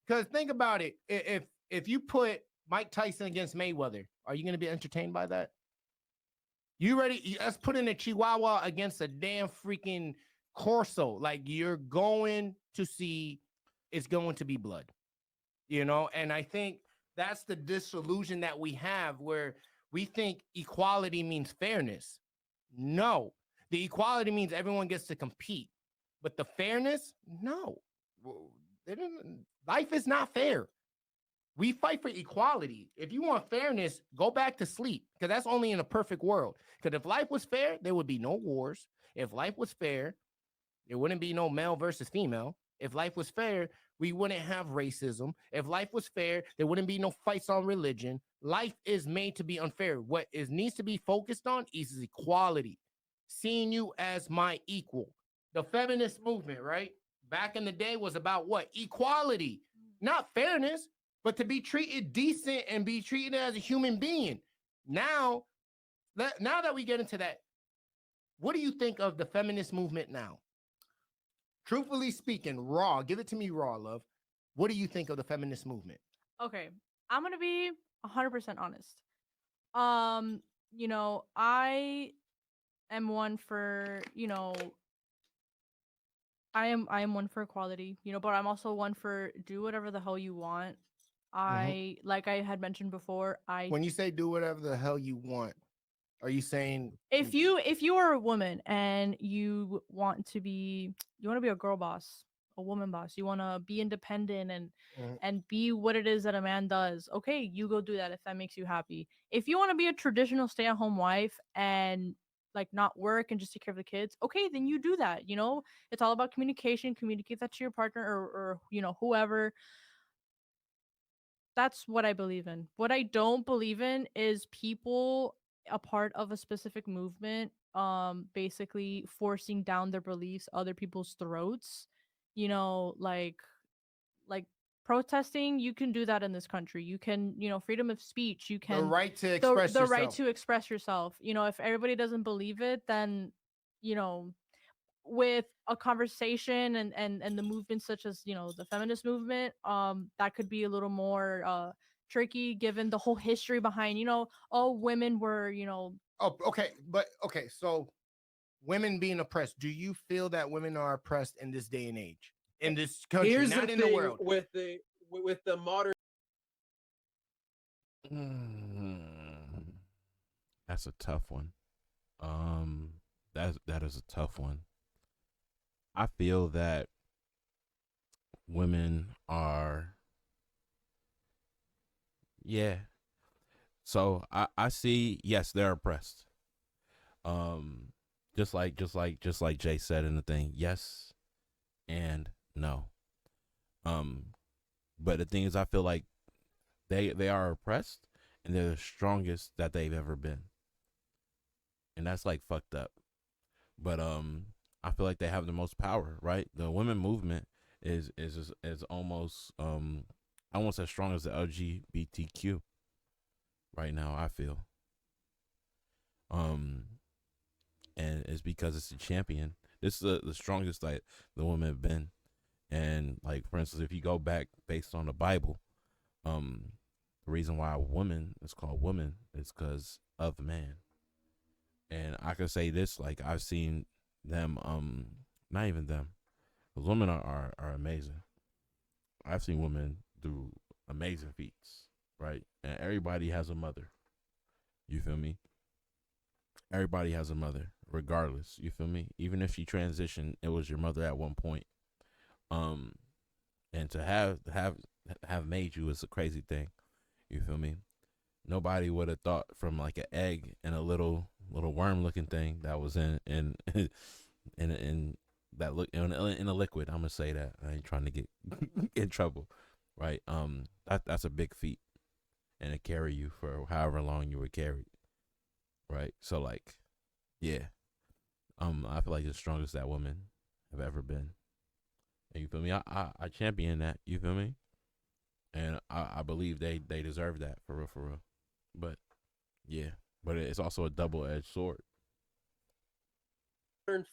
Because think about it. If you put Mike Tyson against Mayweather, are you going to be entertained by that? You ready? Let's put in a Chihuahua against a damn freaking Corso. Like, you're going to see, it's going to be blood, you know? And I think that's the disillusion that we have, where we think equality means fairness. No, the equality means everyone gets to compete, but the fairness, no. Life is not fair. We fight for equality. If you want fairness, go back to sleep, because that's only in a perfect world. Because if life was fair, there would be no wars. If life was fair, there wouldn't be no male versus female. If life was fair, we wouldn't have racism. If life was fair, there wouldn't be no fights on religion. Life is made to be unfair. What is needs to be focused on is equality, seeing you as my equal. The feminist movement, right? Back in the day was about what? Equality, not fairness, but to be treated decent and be treated as a human being. Now that we get into that, what do you think of the feminist movement now? Truthfully speaking, raw, give it to me raw, love. What do you think of the feminist movement? Okay, I'm going to be 100% honest. You know, I am one for, you know, I am one for equality, you know, but I'm also one for do whatever the hell you want. Like I had mentioned before, when you say do whatever the hell you want, are you saying if you are a woman and you want to be a girl boss, a woman boss, you want to be independent and be what it is that a man does, okay, you go do that if that makes you happy. If you want to be a traditional stay-at-home wife and like not work and just take care of the kids, okay, then you do that. You know, it's all about communication. Communicate that to your partner or you know, whoever. That's what I believe in. What I don't believe in is people a part of a specific movement basically forcing down their beliefs other people's throats. You know, like protesting, you can do that in this country. You can, you know, freedom of speech, you can the right to express the yourself. right to express yourself. You know, if everybody doesn't believe it, then, you know, with a conversation and the movements such as, you know, the feminist movement, that could be a little more tricky given the whole history behind, you know, all women were, you know. Oh, okay, but okay, so women being oppressed, do you feel that women are oppressed in this day and age, in this country? Here's not the in thing the world with the modern. That's a tough one. That is a tough one. I feel that women are, yeah. So I see, yes, they're oppressed. Just like Jay said in the thing, yes and no. But the thing is, I feel like they are oppressed and they're the strongest that they've ever been. And that's like fucked up. But I feel like they have the most power, right? The women movement is almost almost as strong as the LGBTQ right now, I feel. And it's because it's a champion. This is the strongest like the women have been. And like, for instance, if you go back based on the Bible, the reason why a woman is called woman is because of man. And I can say this, like I've seen them, not even them, because women are amazing. I've seen women do amazing feats, right? And everybody has a mother. You feel me? Everybody has a mother, regardless. You feel me? Even if she transitioned, it was your mother at one point. And to have made you is a crazy thing. You feel me? Nobody would have thought from like an egg and a little worm looking thing that was in that look in a liquid. I'm gonna say that. I ain't trying to get in trouble, right? That's a big feat, and to carry you for however long you were carried, right? So like, yeah, I feel like the strongest that women have ever been. And you feel me? I champion that. You feel me? And I believe they deserve that for real. But yeah, but it's also a double-edged sword.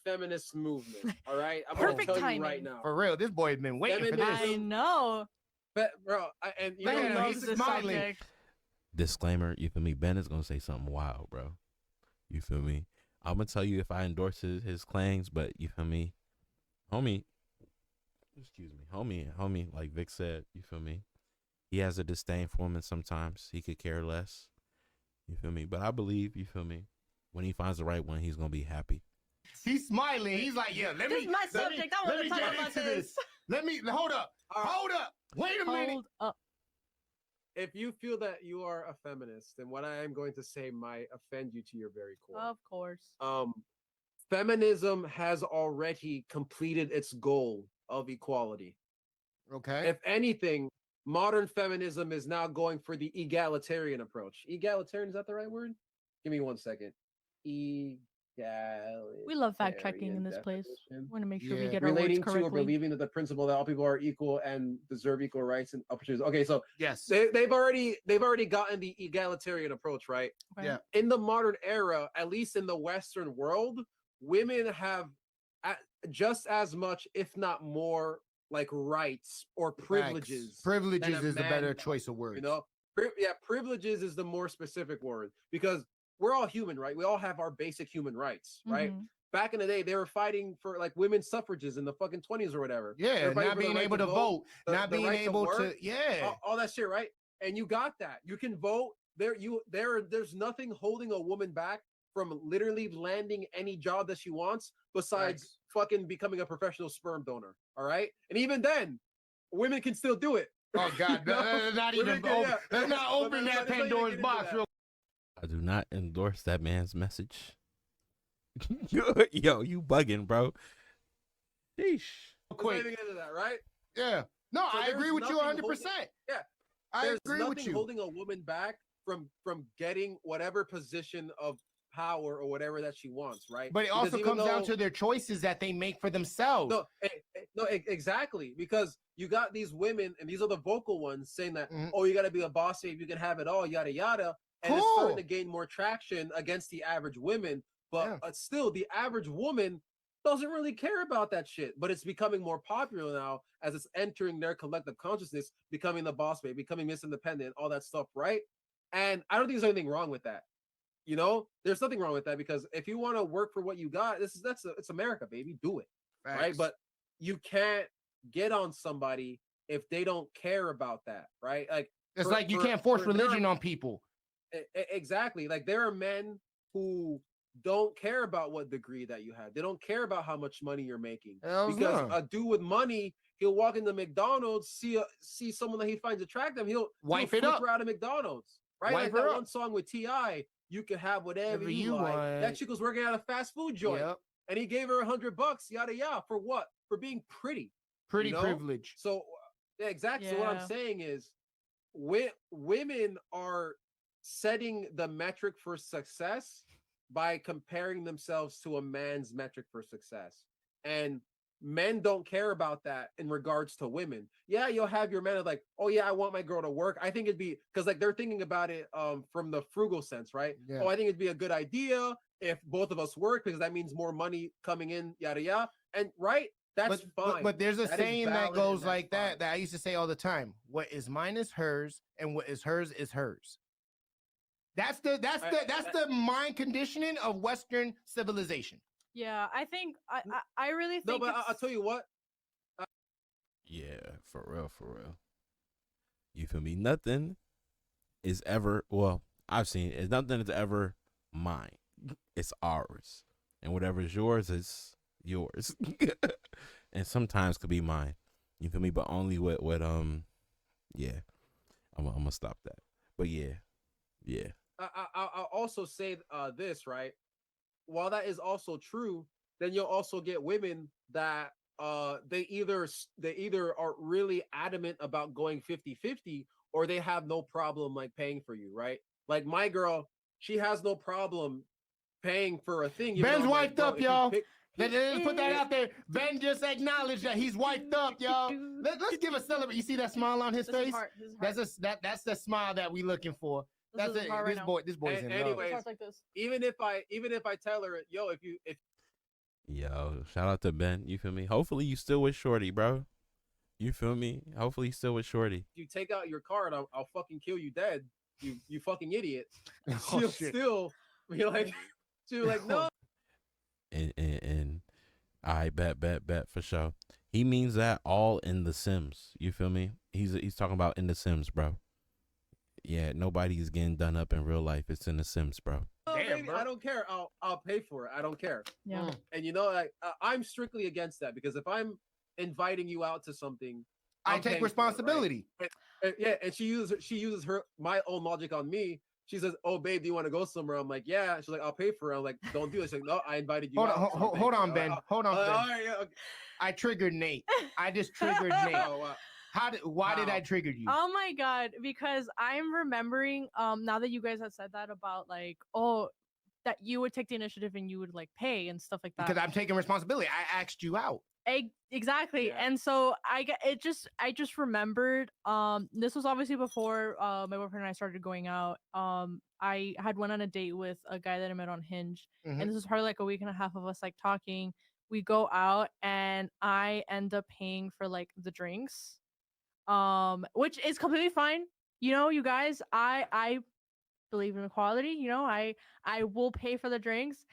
Feminist movement. All right, I'm Perfect gonna tell timing. you right now. for real. This boy has been waiting for this. I know. But bro, and you Look know, at him, loves he's this smiling. subject. Disclaimer, you feel me? Ben is gonna say something wild, bro. You feel me? I'm gonna tell you if I endorse his claims, but you feel me, homie. Excuse me, homie. Like Vic said, you feel me? He has a disdain for women sometimes. He could care less. You feel me? But I believe, you feel me, when he finds the right one, he's gonna be happy. He's smiling. He's like, yeah, This is my subject. I want to talk about this. Hold up. All right. Hold up. Wait a minute. Hold up. if you feel that you are a feminist, then what I am going to say might offend you to your very core. Of course. Feminism has already completed its goal of equality. Okay. If anything, modern feminism is now going for the egalitarian approach. Egalitarian, is that the right word? Give me 1 second. We love fact checking in this place. We want to make sure we Yeah. get our words Relating to or correctly. believing that the principle that all people are equal and deserve equal rights and opportunities. Okay, so Yes. they've already gotten the egalitarian approach, right? Okay. Yeah. In the modern era, at least in the Western world, women have just as much, if not more, like rights or privileges. Facts. Privileges than a is the man better does, choice of words. You know, privileges is the more specific word because we're all human, right? We all have our basic human rights, right? Mhm. Back in the day, they were fighting for like women's suffrages in the fucking 20s or whatever. They Yeah, were fighting not for the being right able to vote, not the being right able to, work, yeah. all that shit, right? And you got that. You can vote. There's nothing holding a woman back from literally landing any job that she wants besides Facts. fucking becoming a professional sperm donor. All right. And even then, women can still do it. Oh God, You know? not Women even. can- yeah. Let's not open Let's that not even Pandora's get into box. that. Real. I do not endorse that man's message. Yo, you bugging, bro. Sheesh. Let's not Quick. even get into that, right? Yeah. No, So I there's agree with you nothing 100%. Yeah. I There's agree nothing with you. holding a woman back from getting whatever position of power or whatever that she wants, right? But it Because also even comes down though- to their choices that they make for themselves. exactly, because you got these women and these are the vocal ones saying that, Mhm. oh, you got to be a boss babe, you can have it all, yada yada, and it's Cool. starting to gain more traction against the average women. But Yeah. still, the average woman doesn't really care about that shit. But it's becoming more popular now as it's entering their collective consciousness, becoming the boss babe, becoming Miss Independent, all that stuff, right? And I don't think there's anything wrong with that. You know, there's nothing wrong with that because if you want to work for what you got, it's America, baby. Do it, right? Facts. But you can't get on somebody if they don't care about that, right? Like It's like you can't force religion on people. Exactly. Like there are men who don't care about what degree that you have. They don't care about how much money you're making. Hells Because no. a dude with money, he'll walk into McDonald's, see someone that he finds attractive, he'll Wife flip it up. her out of McDonald's, right? Wife Like her that up. one song with T.I., you can have whatever Whatever you you like. want. That chick was working at a fast food joint, Yep. and he gave her $100, yada yada, for what? For being pretty. Pretty you know? privilege. So yeah, exactly. So what I'm Yeah. saying is, women are setting the metric for success by comparing themselves to a man's metric for success, and men don't care about that in regards to women. Yeah, you'll have your men like, oh yeah, I want my girl to work. I think it'd be because like they're thinking about it from the frugal sense, right? Yeah. Oh, I think it'd be a good idea if both of us work because that means more money coming in, yada yada. And right, that's fine. But there's a That is saying that valid and goes that's like fine. that I used to say all the time. What is mine is hers, and what is hers is hers. That's the mind conditioning of Western civilization. Yeah, I think I really think No, but it's- I'll tell you what. Yeah, for real, for real. You feel me? Nothing is ever, well, I've seen it. Nothing is ever mine. It's ours. And whatever is yours is yours. And sometimes could be mine. You feel me? But only with yeah. I'm gonna stop that. But yeah. I'll also say this, right? While that is also true, then you'll also get women that they either are really adamant about going 50-50 or they have no problem like paying for you, right? Like my girl, she has no problem paying for a thing. even Ben's though I'm like, wiped bro, up, if you y'all. pick- Let's put that out there. Ben just acknowledged that he's wiped up, y'all. Let's give a celebration. You see that smile on his this is face? hard. This is hard. That's the smile that we looking for. This That's is it. hard right This now. boy's in love. Anyway, It's hard like this. even if I tell her, yo, if Yo, shout out to Ben. You feel me? Hopefully you still with Shorty, bro. You feel me? Hopefully he's still with Shorty. You take out your card, I'll fucking kill you dead. You fucking idiot. Oh, She'll shit. still be like, she'll be like, no. And I bet for sure. He means that all in The Sims. You feel me? He's talking about in The Sims, bro. Yeah, nobody's getting done up in real life. It's in The Sims, bro. Oh, Damn, baby, bro. I don't care. I'll pay for it. I don't care. Yeah. And you know, like I'm strictly against that because if I'm inviting you out to something, I I'm take paying for it, responsibility. right? Yeah, and she uses her my own logic on me. She says, "Oh, babe, do you want to go somewhere?" I'm like, "Yeah." She's like, "I'll pay for it." I'm like, "Don't do it." She's like, "No, I invited you Hold out." on, so I'm paying hold for on, it." Ben. Hold on, Ben. All right, yeah, okay. I triggered Nate. I just triggered Nate. Oh, wow. Why did How? I trigger you? Oh my god, because I'm remembering now that you guys have said that about like, oh, that you would take the initiative and you would like pay and stuff like that. Because I'm taking responsibility. I asked you out. Exactly. Yeah. And so I just remembered this was obviously before my boyfriend and I started going out. I had went on a date with a guy that I met on Hinge, Mhm. and this was probably like a week and a half of us like talking. We go out and I end up paying for like the drinks. Which is completely fine. You know, you guys, I believe in equality, you know, I will pay for the drinks.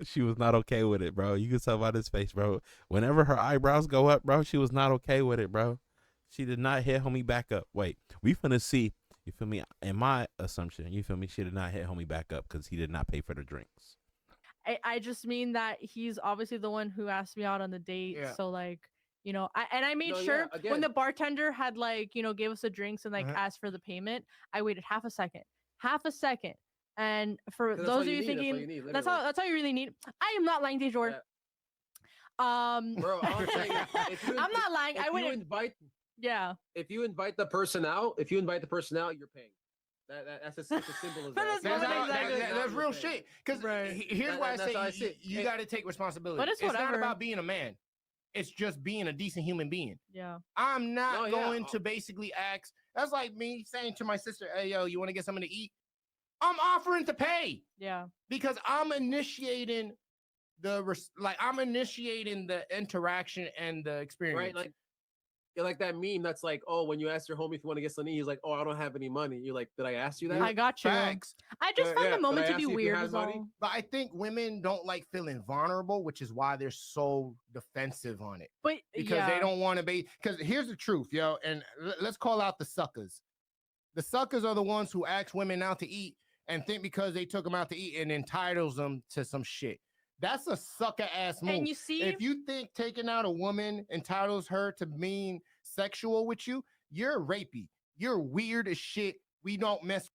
She was not okay with it, bro. You can tell by this face, bro. Whenever her eyebrows go up, bro, she was not okay with it, bro. She did not hit homie back up. Wait, we finna see. You feel me? In my assumption, you feel me? She did not hit homie back up because he did not pay for the drinks. I just mean that he's obviously the one who asked me out on the date. Yeah. So like, you know, I made No, yeah, sure when again. the bartender had like, you know, gave us the drinks and like Uh-huh. asked for the payment, I waited half a second. And for 'Cause that's those all of you you need, that's all thinking you need, that's literally. all you really need. I am not lying, Dejor. Yeah. Bro, I'm saying, I'm not lying. I if you wouldn't. invite Yeah. if you invite the person out, you're paying. That's as simple as that. That's If you not invite them exactly- out, That's you're real paying. shit. Because Right. here's why I That's how I see say it. you got to take responsibility. But it's not whatever. about being a man. It's just being a decent human being. Yeah. I'm not No, yeah. going to basically ask. That's like me saying to my sister, "Hey, yo, you want to get something to eat?" I'm offering to pay Yeah. because I'm initiating I'm initiating the interaction and the experience. Right? Like that meme that's like, oh, when you ask your homie if you want to get something, he's like, oh, I don't have any money. You're like, did I ask you that? I got you. Facts. I just found yeah, the did moment I to ask be you if you weird. had Is money? all. But I think women don't like feeling vulnerable, which is why they're so defensive on it. But Because yeah. they don't want to be. Because here's the truth, yo, and let's call out the suckers. The suckers are the ones who ask women out to eat and think because they took them out to eat and entitles them to some shit. That's a sucker ass move. And you see, If you think taking out a woman entitles her to being sexual with you, you're rapey. You're weird as shit. We don't mess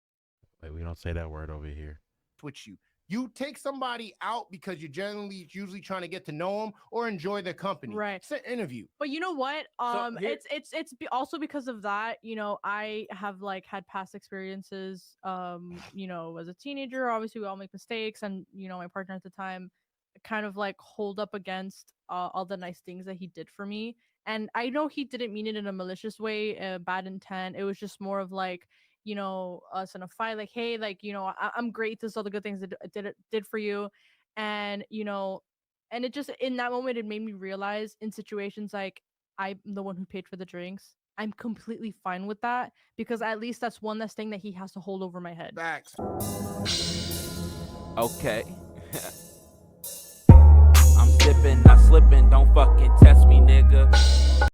Wait, we don't say that word over here. with you. You take somebody out because you're usually trying to get to know them or enjoy their company. Right. It's an interview. but you know what? here- It's also because of that. You know, I have like had past experiences. You know, as a teenager, obviously we all make mistakes, and you know, my partner at the time kind of like hold up against all the nice things that he did for me. And I know he didn't mean it in a malicious way, bad intent. It was just more of like, you know, us in a fight, like, hey, like, you know, I'm great. This is all the good things that I did for you. And, you know, and it just, in that moment, it made me realize in situations like I'm the one who paid for the drinks, I'm completely fine with that because at least that's one less thing that he has to hold over my head. Facts. Okay. I'm sipping, not slipping, don't fucking test me, nigga.